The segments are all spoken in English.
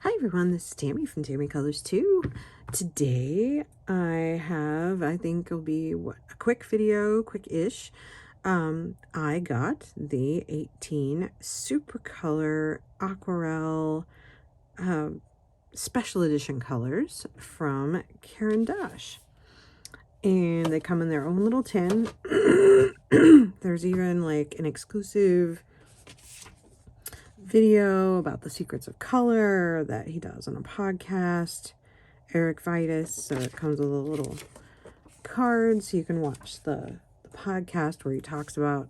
Hi everyone, this is Tammy from Tammy Colors 2. Today I think it'll be a quick video, quick-ish. I got the 18 Supracolor Aquarelle Special Edition colors from Caran. And they come in their own little tin. There's even like an exclusive video about the secrets of color that he does on a podcast, Eric Vitus. So it comes with a little card so you can watch the podcast where he talks about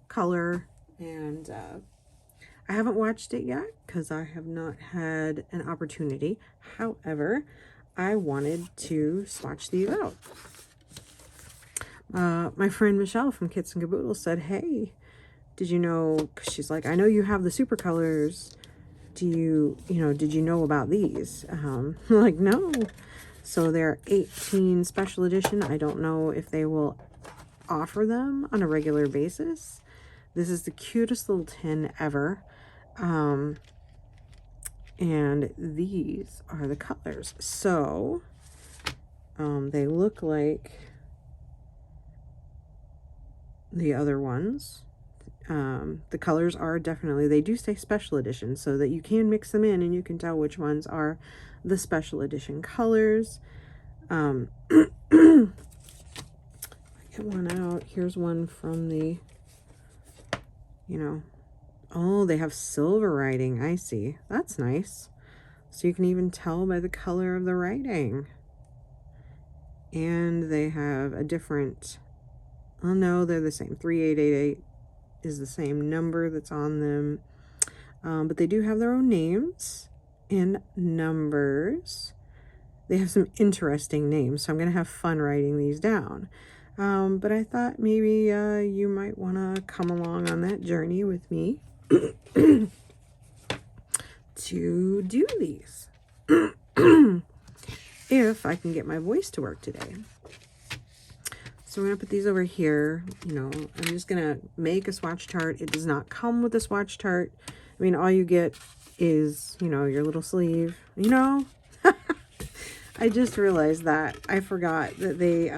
color. And I haven't watched it yet because I have not had an opportunity. However, I wanted to swatch these out. My friend Michelle from Kits and Caboodle said, hey, did you know, because she's like, I know you have the Supracolors. Did you know about these? I'm like, no. So they're 18 special edition. I don't know if they will offer them on a regular basis. This is the cutest little tin ever. And these are the colors. So they look like the other ones. The colors are definitely, they do say special edition so that you can mix them in and you can tell which ones are the special edition colors. I get one out. Here's one from the, oh, they have silver writing. I see. That's nice. So you can even tell by the color of the writing. And they have a different, oh no, they're the same. 3888 is the same number that's on them. But they do have their own names and numbers. They have some interesting names, so I'm going to have fun writing these down. But I thought maybe you might want to come along on that journey with me to do these. If I can get my voice to work today. So I'm going to put these over here. I'm just going to make a swatch chart. It does not come with a swatch chart. I mean, all you get is, your little sleeve. I just realized that. I forgot that they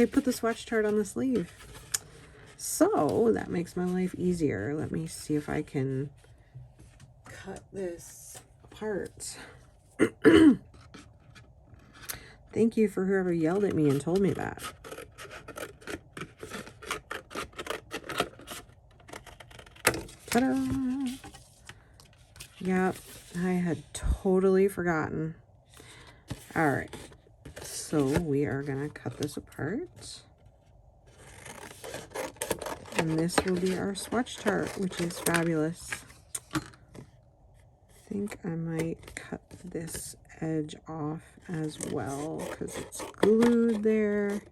put the swatch chart on the sleeve. So that makes my life easier. Let me see if I can cut this apart. Thank you for whoever yelled at me and told me that. Ta-da! Yep, I had totally forgotten. All right, so we are gonna cut this apart. And this will be our swatch chart, which is fabulous. I think I might cut this edge off as well because it's glued there.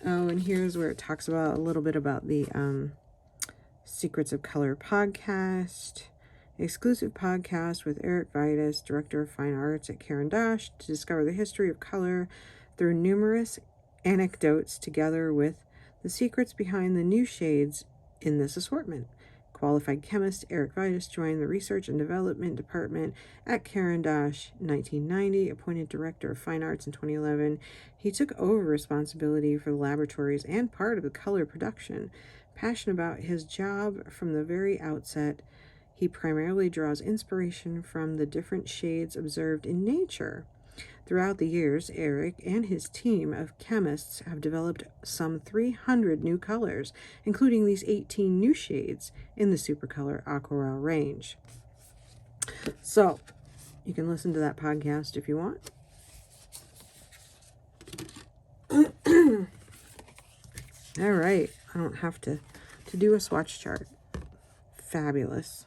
Oh, and here's where it talks about a little bit about the Secrets of Color podcast, exclusive podcast with Eric Vitus, Director of Fine Arts at Caran, to discover the history of color through numerous anecdotes together with the secrets behind the new shades in this assortment. Qualified chemist Eric Vitus joined the Research and Development Department at Caran 1990, appointed Director of Fine Arts in 2011. He took over responsibility for the laboratories and part of the color production. Passionate about his job from the very outset, he primarily draws inspiration from the different shades observed in nature. Throughout the years, Eric and his team of chemists have developed some 300 new colors, including these 18 new shades in the Supracolor Aquarelle range. So, you can listen to that podcast if you want. All right, I don't have to do a swatch chart. Fabulous.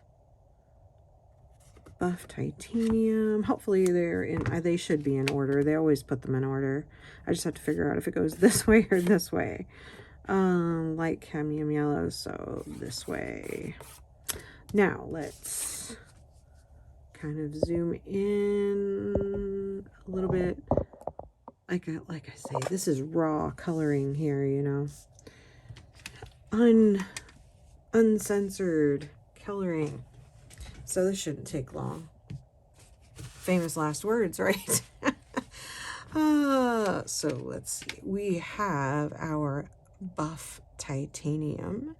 Buff titanium. Hopefully they should be in order. They always put them in order. I just have to figure out if it goes this way or this way. Light cadmium yellow, so this way. Now let's kind of zoom in a little bit. Like I say, this is raw coloring here, uncensored coloring. So this shouldn't take long. Famous last words, right? So let's see. We have our buff titanium,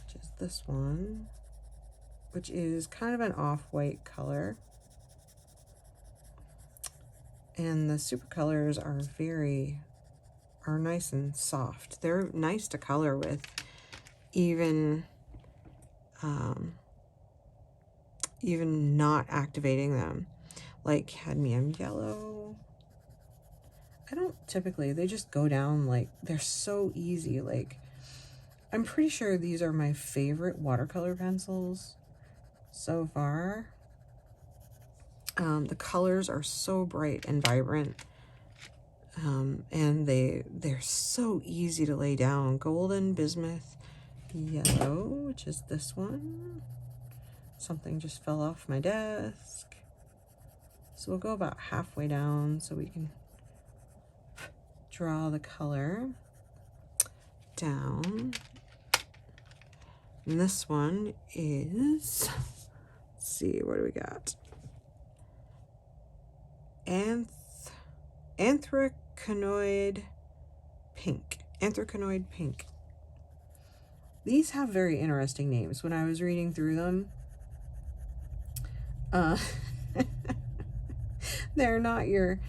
which is this one, which is kind of an off-white color. And the Supracolors are nice and soft. They're nice to color with, even even not activating them, like cadmium yellow. I don't typically, they just go down, like, they're so easy. Like, I'm pretty sure these are my favorite watercolor pencils so far. The colors are so bright and vibrant, and they're so easy to lay down. Golden bismuth yellow, which is this one. Something just fell off my desk. So we'll go about halfway down so we can draw the color down. And this one is, let's see, what do we got? Anthracanoid pink. Anthracanoid pink. These have very interesting names. When I was reading through them, they're not your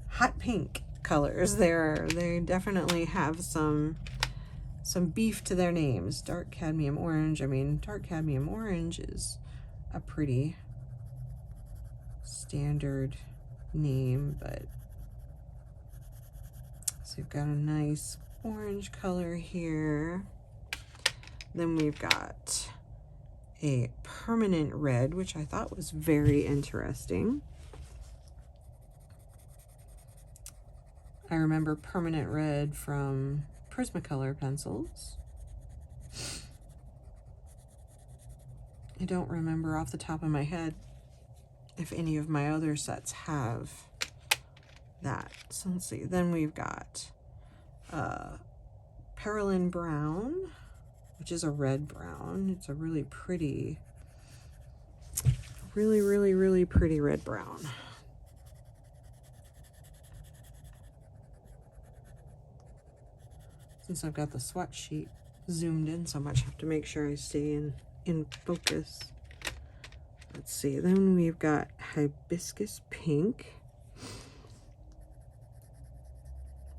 hot pink colors. They definitely have some beef to their names. Dark cadmium orange. I mean, dark cadmium orange is a pretty standard name, but so you've got a nice orange color here. Then we've got a permanent red, which I thought was very interesting. I remember permanent red from Prismacolor pencils. I don't remember off the top of my head if any of my other sets have that. So let's see. Then we've got Perylin Brown, which is a red brown. It's a really pretty, really pretty red brown. Since I've got the swatch sheet zoomed in so much, I have to make sure I stay in focus. Let's see, then we've got hibiscus pink,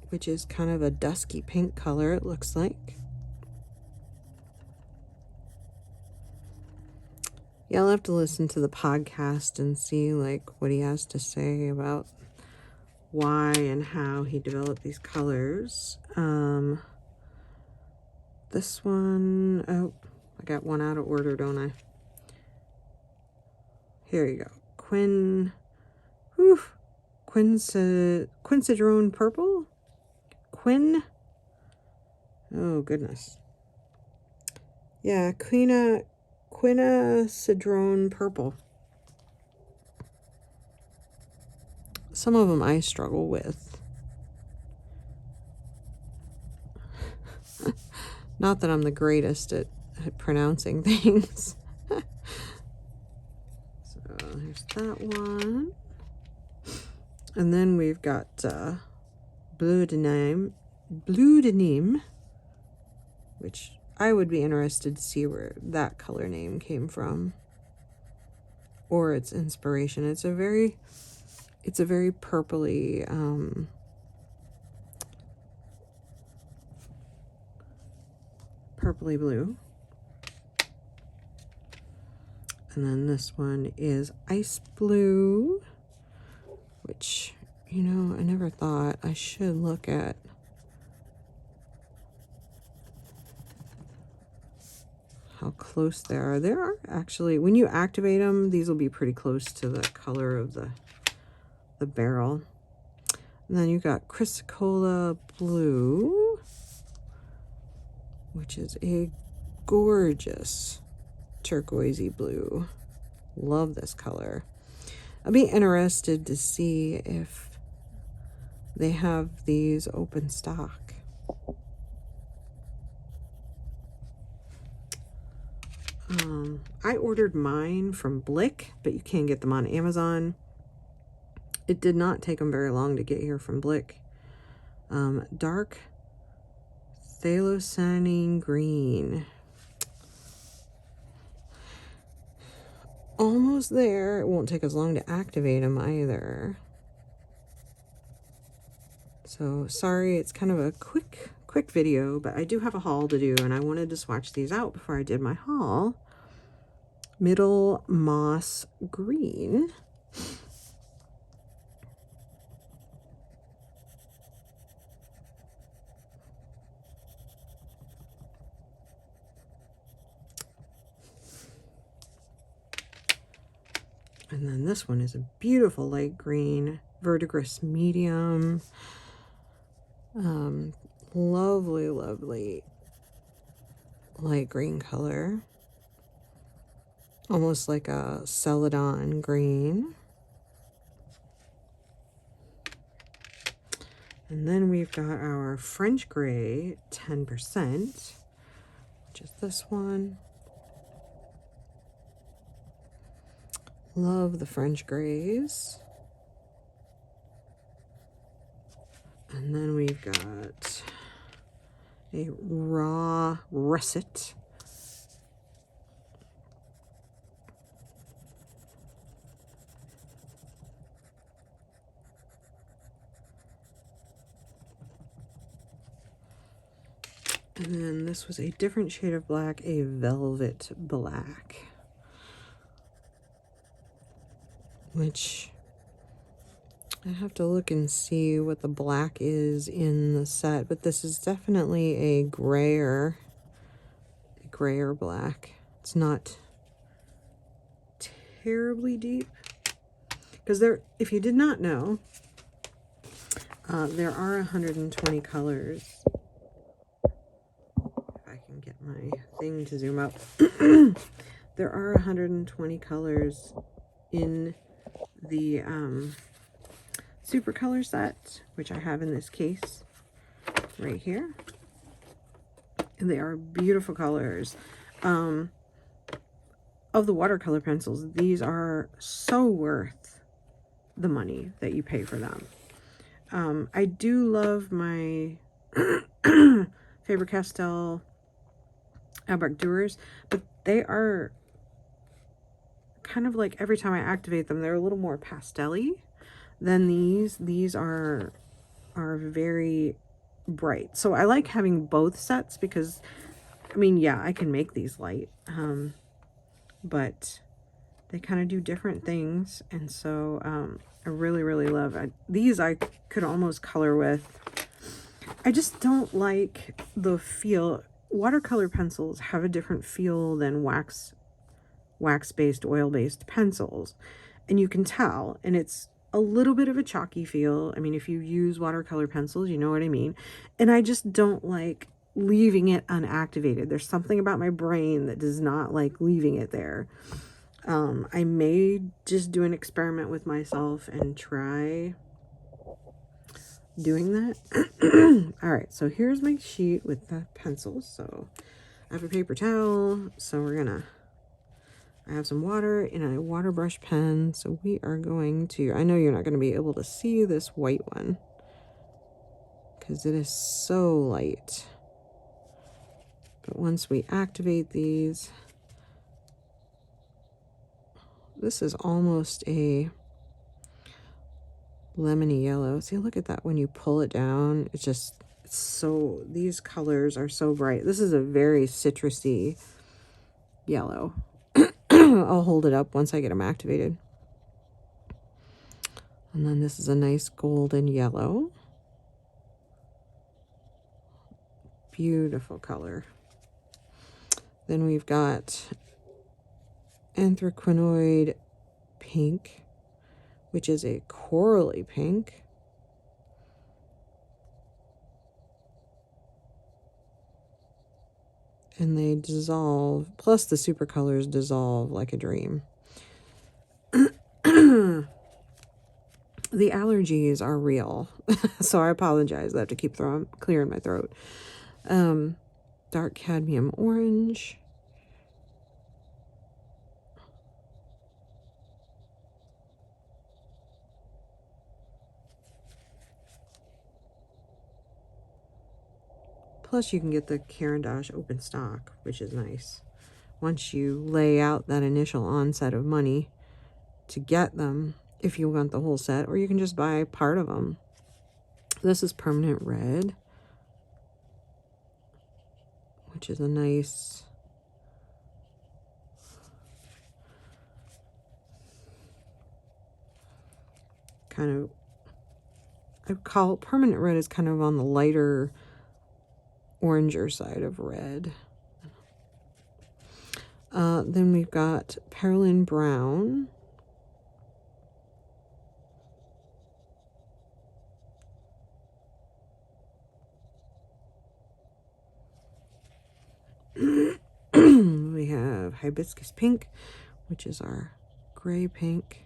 which is kind of a dusky pink color, it looks like. Yeah, I'll have to listen to the podcast and see like what he has to say about why and how he developed these colors. This one, oh, I got one out of order, don't I? Here you go. Quinacridone purple? Oh goodness. Yeah, quinacridone purple. Some of them I struggle with. Not that I'm the greatest at pronouncing things. So here's that one. And then we've got Bleu de Nîmes, which I would be interested to see where that color name came from, or its inspiration. It's a very purpley, purpley blue. And then this one is ice blue, which, you know, I never thought I should look at how close they are. There are actually, when you activate them, these will be pretty close to the color of the barrel. And then you got Chrysocolla blue, which is a gorgeous turquoisey blue. Love this color. I'll be interested to see if they have these open stock. I ordered mine from Blick, but you can get them on Amazon. It did not take them very long to get here from Blick. Dark Phthalocyanine Green. Almost there. It won't take as long to activate them either. So sorry, it's kind of a quick video, but I do have a haul to do, and I wanted to swatch these out before I did my haul. Middle Moss Green. And then this one is a beautiful light green, verdigris medium. Lovely, lovely light green color. Almost like a celadon green. And then we've got our French Gray 10%, which is this one. Love the French Grays. And then we've got a Raw Russet. And then this was a different shade of black, a Velvet Black, which I have to look and see what the black is in the set, but this is definitely a grayer black. It's not terribly deep, because there, if you did not know, there are 120 colors. If I can get my thing to zoom up. There are 120 colors in the Supracolor set, which I have in this case right here. And they are beautiful colors. Of the watercolor pencils, these are so worth the money that you pay for them. I do love my Faber-Castell Albrecht-Dürer, but they are kind of like, every time I activate them, they're a little more pastel-y than these. These are very bright. So I like having both sets because, I mean, yeah, I can make these light, but they kind of do different things. And so I really, really love these. I could almost color with. I just don't like the feel. Watercolor pencils have a different feel than wax-based, oil-based pencils. And you can tell, and it's a little bit of a chalky feel. I mean, if you use watercolor pencils, you know what I mean. And I just don't like leaving it unactivated. There's something about my brain that does not like leaving it there. I may just do an experiment with myself and try doing that. All right, so here's my sheet with the pencils. So I have a paper towel. So I have some water and a water brush pen. So we are going to, I know you're not going to be able to see this white one because it is so light. But once we activate these, this is almost a lemony yellow. See, look at that. When you pull it down, it's so, these colors are so bright. This is a very citrusy yellow. I'll hold it up once I get them activated. And then this is a nice golden yellow. Beautiful color. Then we've got Anthraquinoid Pink, which is a corally pink. And they dissolve, plus the Supracolors dissolve like a dream. The allergies are real, so I apologize. I have to keep clearing my throat. Dark cadmium orange. Plus you can get the Caran open stock, which is nice. Once you lay out that initial onset of money to get them, if you want the whole set, or you can just buy part of them. This is permanent red, which is a nice kind of, I call permanent red is kind of on the lighter oranger side of red. Then we've got Perlin Brown. We have Hibiscus Pink, which is our gray pink.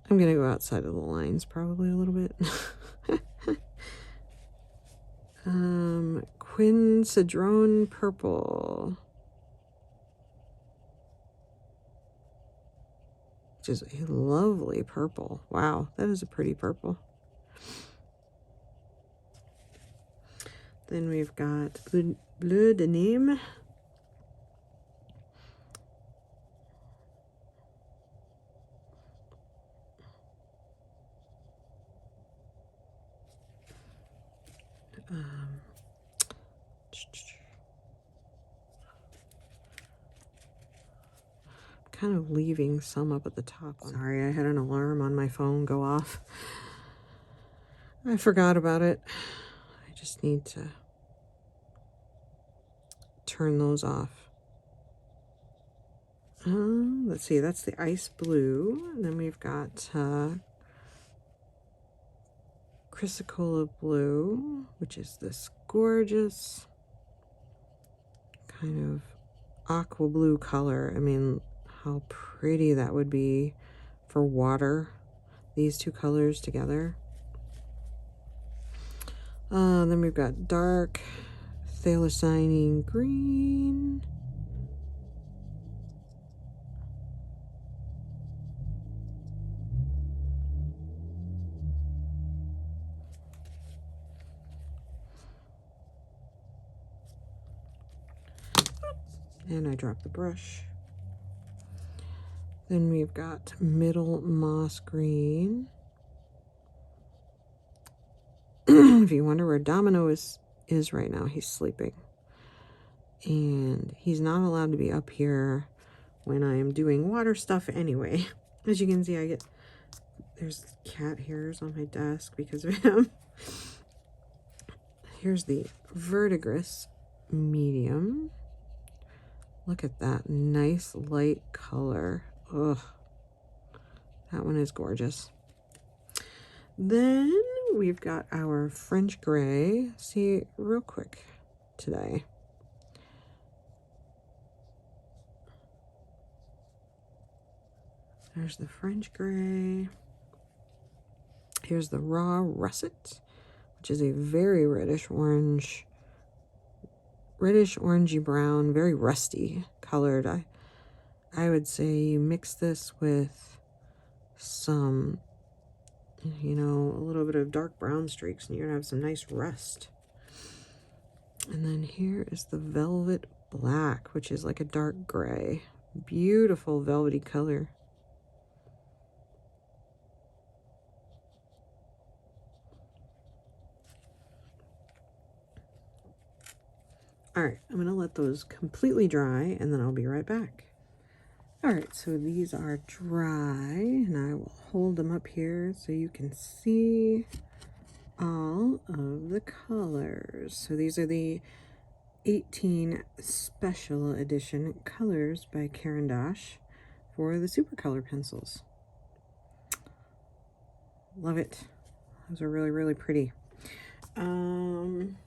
I'm going to go outside of the lines probably a little bit. Quinacridone Purple, which is a lovely purple. Wow, that is a pretty purple. Then we've got Bleu de Nîmes. Kind of leaving some up at the top. Sorry, I had an alarm on my phone go off. I forgot about it. I just need to turn those off. Let's see, that's the ice blue. And then we've got Chrysocolla blue, which is this gorgeous kind of aqua blue color. I mean, how pretty that would be for water, these two colors together. Then we've got dark Thalocyanine green. And I dropped the brush. Then we've got middle moss green. If you wonder where Domino is right now, he's sleeping. And he's not allowed to be up here when I am doing water stuff anyway. As you can see, there's cat hairs on my desk because of him. Here's the Verdigris medium. Look at that nice light color. Ugh, that one is gorgeous. Then we've got our French gray. See, real quick today. There's the French gray. Here's the raw russet, which is a very reddish orange, reddish orangey brown, very rusty colored. I would say you mix this with some, you know, a little bit of dark brown streaks and you're gonna have some nice rust. And then here is the velvet black, which is like a dark gray. Beautiful velvety color. All right, I'm gonna let those completely dry and then I'll be right back. All right, so these are dry and I will hold them up here so you can see all of the colors. So these are the 18 special edition colors by Caran for the Supracolor pencils. Love it. Those are really, really pretty. I don't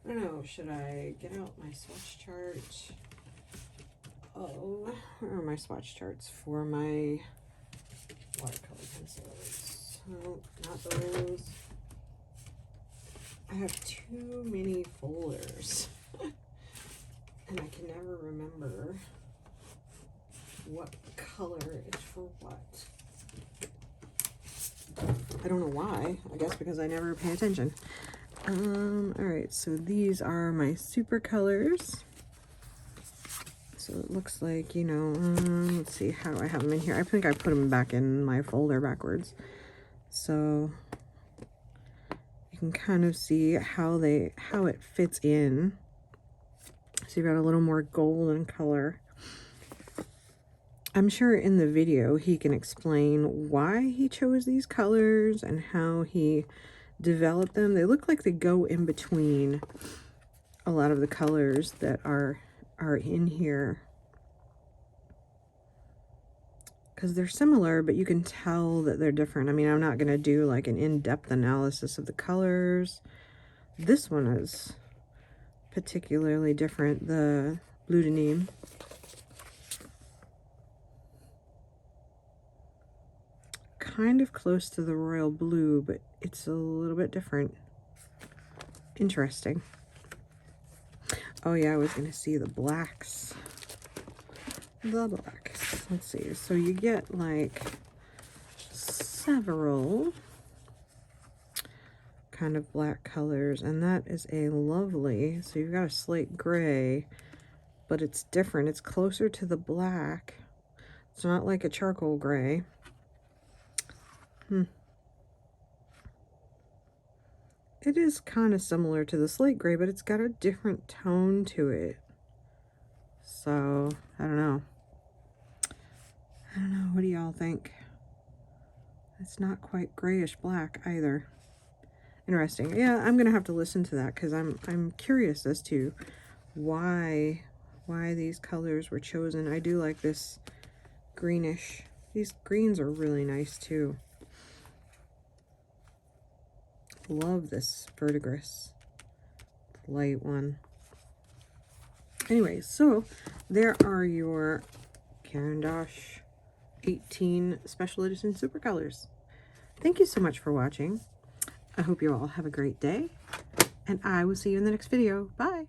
know, should I get out my swatch chart? Oh, where are my swatch charts for my watercolor pencils? Oh, not those. I have too many folders. And I can never remember what color is for what. I don't know why. I guess because I never pay attention. Alright, so these are my Supracolors. So it looks like, you know, let's see how I have them in here. I think I put them back in my folder backwards. So you can kind of see how it fits in. So you've got a little more golden color. I'm sure in the video he can explain why he chose these colors and how he developed them. They look like they go in between a lot of the colors that are in here, because they're similar, but you can tell that they're different. I mean, I'm not going to do like an in-depth analysis of the colors. This one is particularly different, the Bleu de Nîmes. Kind of close to the royal blue, but it's a little bit different. Interesting. Oh yeah, I was gonna see the blacks. The blacks. Let's see. So you get like several kind of black colors, and that is a lovely. So you've got a slate gray, but it's different. It's closer to the black. It's not like a charcoal gray. It is kind of similar to the slate gray, but it's got a different tone to it. So, I don't know. What do y'all think? It's not quite grayish black either. Interesting. Yeah, I'm going to have to listen to that because I'm curious as to why these colors were chosen. I do like this greenish. These greens are really nice too. Love this verdigris, light one. Anyway, so there are your Caran 18 Special Edition Supracolors. Thank you so much for watching. I hope you all have a great day, and I will see you in the next video. Bye!